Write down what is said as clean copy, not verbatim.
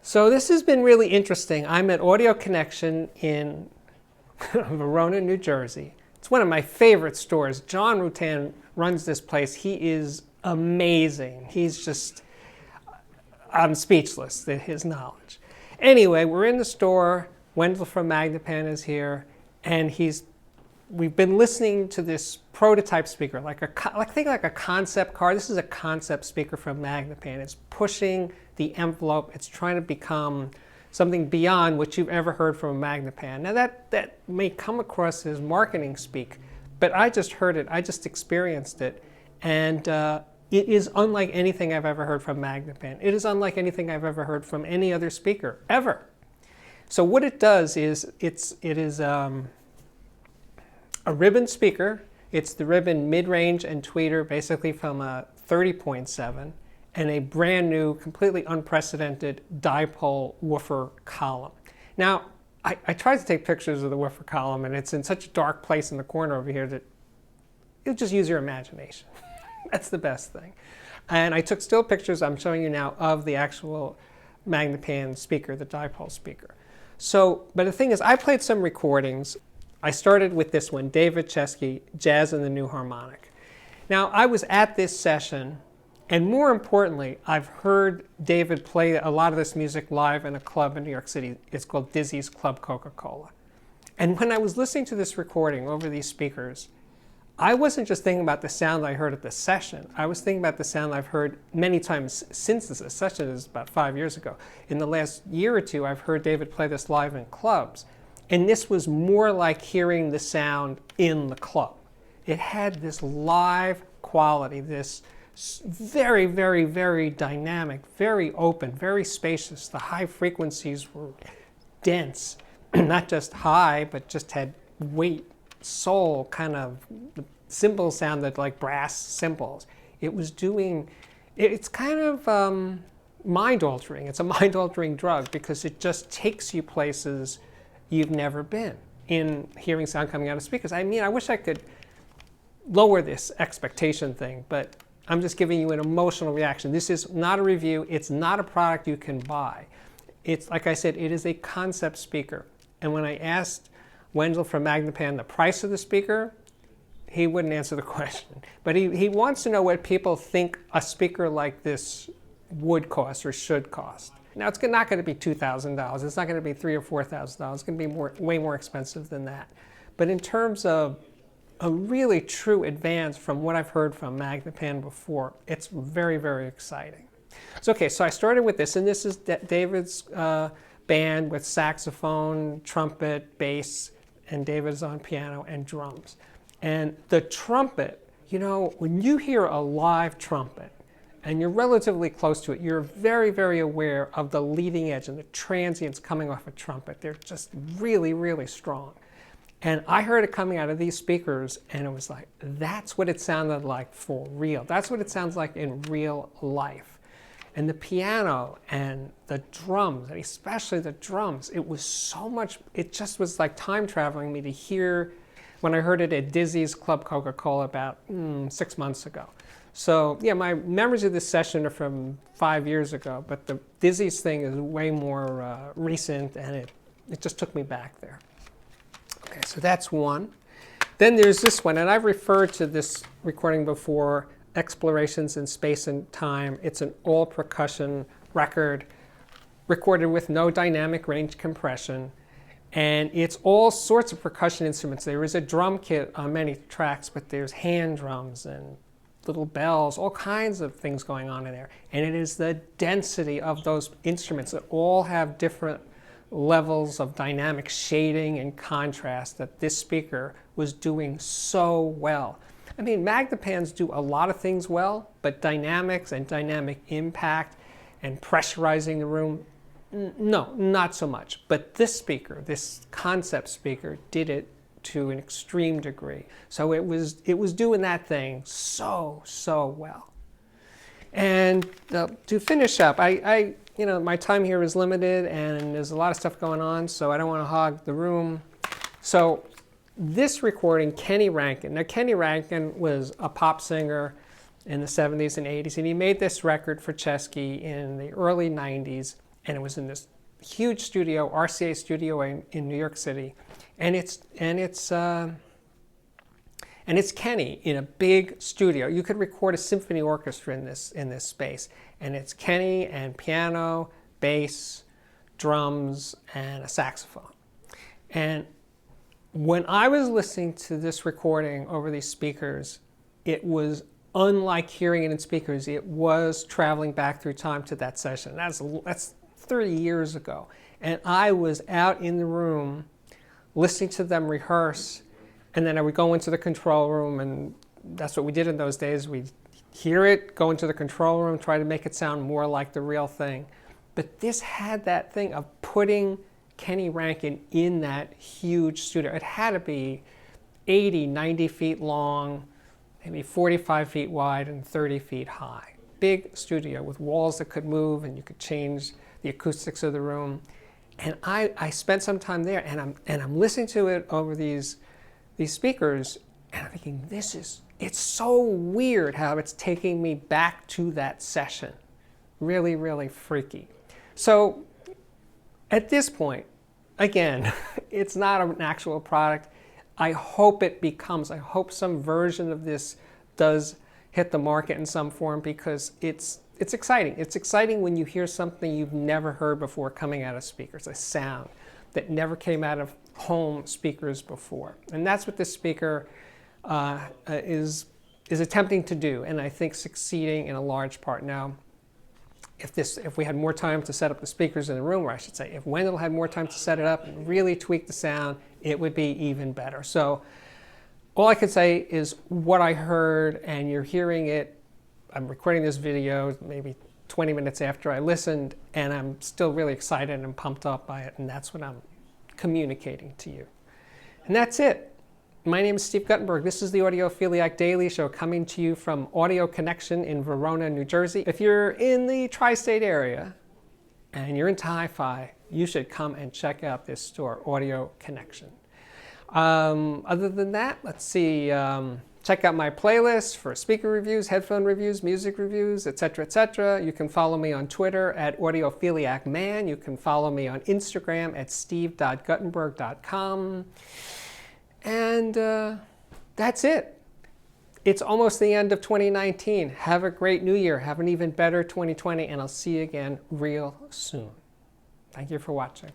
So this has been really interesting. I'm at Audio Connection in Verona, New Jersey. It's one of my favorite stores. John Rutan runs this place. He is amazing. He's just, I'm speechless at his knowledge. Anyway, we're in the store. Wendell from Magnepan is here, and we've been listening to this prototype speaker, think like a concept car. This is a concept speaker from Magnepan. It's pushing the envelope. It's trying to become something beyond what you've ever heard from a Magnepan. Now that may come across as marketing speak, but I just heard it, I just experienced it, and it is unlike anything I've ever heard from Magnepan. It is unlike anything I've ever heard from any other speaker, ever. So what it does is, it is a ribbon speaker. It's the ribbon mid-range and tweeter, basically from a 30.7, and a brand new, completely unprecedented dipole woofer column. Now, I tried to take pictures of the woofer column, and it's in such a dark place in the corner over here that you'll just use your imagination. That's the best thing. And I took still pictures, I'm showing you now, of the actual Magnepan speaker, the dipole speaker. So, but the thing is, I played some recordings. I started with this one, David Chesky, Jazz and the New Harmonic. Now, I was at this session, and more importantly, I've heard David play a lot of this music live in a club in New York City. It's called Dizzy's Club Coca-Cola. And when I was listening to this recording over these speakers, I wasn't just thinking about the sound I heard at the session. I was thinking about the sound I've heard many times since this session is about 5 years ago. In the last year or two, I've heard David play this live in clubs. And this was more like hearing the sound in the club. It had this live quality, this very, very, very dynamic, very open, very spacious. The high frequencies were dense, not just high, but just had weight, soul, kind of, the cymbals sounded like brass cymbals. It was doing, it's kind of mind-altering. It's a mind-altering drug because it just takes you places you've never been in hearing sound coming out of speakers. I mean, I wish I could lower this expectation thing, but I'm just giving you an emotional reaction. This is not a review. It's not a product you can buy. It's, like I said, it is a concept speaker. And when I asked Wendell from Magnepan the price of the speaker, he wouldn't answer the question. But he wants to know what people think a speaker like this would cost or should cost. Now, it's not going to be $2,000. It's not going to be $3,000 or $4,000. It's going to be way more expensive than that. But in terms of a really true advance from what I've heard from Magnepan before, it's very, very exciting. So, okay, so I started with this, and this is David's band with saxophone, trumpet, bass, and David's on piano and drums. And the trumpet, you know, when you hear a live trumpet, and you're relatively close to it, you're very, very aware of the leading edge and the transients coming off a trumpet. They're just really, really strong. And I heard it coming out of these speakers, and it was like, that's what it sounded like for real. That's what it sounds like in real life. And the piano and the drums, and especially the drums, it was so much, it just was like time traveling me to hear when I heard it at Dizzy's Club Coca-Cola about 6 months ago. So yeah, my memories of this session are from 5 years ago, but the Dizzy's thing is way more recent, and it just took me back there. Okay, so that's one. Then there's this one, and I've referred to this recording before, Explorations in Space and Time. It's an all-percussion record recorded with no dynamic range compression, and it's all sorts of percussion instruments. There is a drum kit on many tracks, but there's hand drums and little bells, all kinds of things going on in there. And it is the density of those instruments that all have different levels of dynamic shading and contrast that this speaker was doing so well. I mean, Magnepans do a lot of things well, but dynamics and dynamic impact and pressurizing the room, no, not so much. But this speaker, this concept speaker, did it to an extreme degree. So it was doing that thing so well. And to finish up, you know, my time here is limited, and there's a lot of stuff going on, so I don't want to hog the room. So this recording, Kenny Rankin. Now, Kenny Rankin was a pop singer in the 70s and 80s, and he made this record for Chesky in the early 90s. and it was in this huge studio, RCA studio in New York City, and it's Kenny in a big studio. You could record a symphony orchestra in this space, and it's Kenny and piano, bass, drums, and a saxophone. And when I was listening to this recording over these speakers, it was unlike hearing it in speakers. It was traveling back through time to that session. That's 30 years ago. And I was out in the room listening to them rehearse, and then I would go into the control room, and that's what we did in those days. We'd hear it, go into the control room, try to make it sound more like the real thing. But this had that thing of putting Kenny Rankin in that huge studio. It had to be 80, 90 feet long, maybe 45 feet wide and 30 feet high. Big studio with walls that could move, and you could change the acoustics of the room. And I spent some time there, and I'm listening to it over these speakers, and I'm thinking, it's so weird how it's taking me back to that session. Really, really freaky. So at this point, again, it's not an actual product. I hope some version of this does hit the market in some form, because it's exciting. It's exciting when you hear something you've never heard before coming out of speakers, a sound that never came out of home speakers before. And that's what this speaker is attempting to do, and I think succeeding in a large part. Now, if we had more time to set up the speakers in the room, or I should say, if Wendell had more time to set it up and really tweak the sound, it would be even better. So all I could say is what I heard, and you're hearing it. I'm recording this video maybe 20 minutes after I listened, and I'm still really excited and pumped up by it, and that's what I'm communicating to you. And that's it. My name is Steve Guttenberg. This is the Audiophiliac Daily Show, coming to you from Audio Connection in Verona, New Jersey. If you're in the tri-state area and you're into hi-fi, you should come and check out this store, Audio Connection. Other than that, let's see, check out my playlist for speaker reviews, headphone reviews, music reviews, etc., etc. You can follow me on Twitter at AudiophiliacMan. You can follow me on Instagram at steve.guttenberg.com. And that's it. It's almost the end of 2019. Have a great new year. Have an even better 2020, and I'll see you again real soon. Thank you for watching.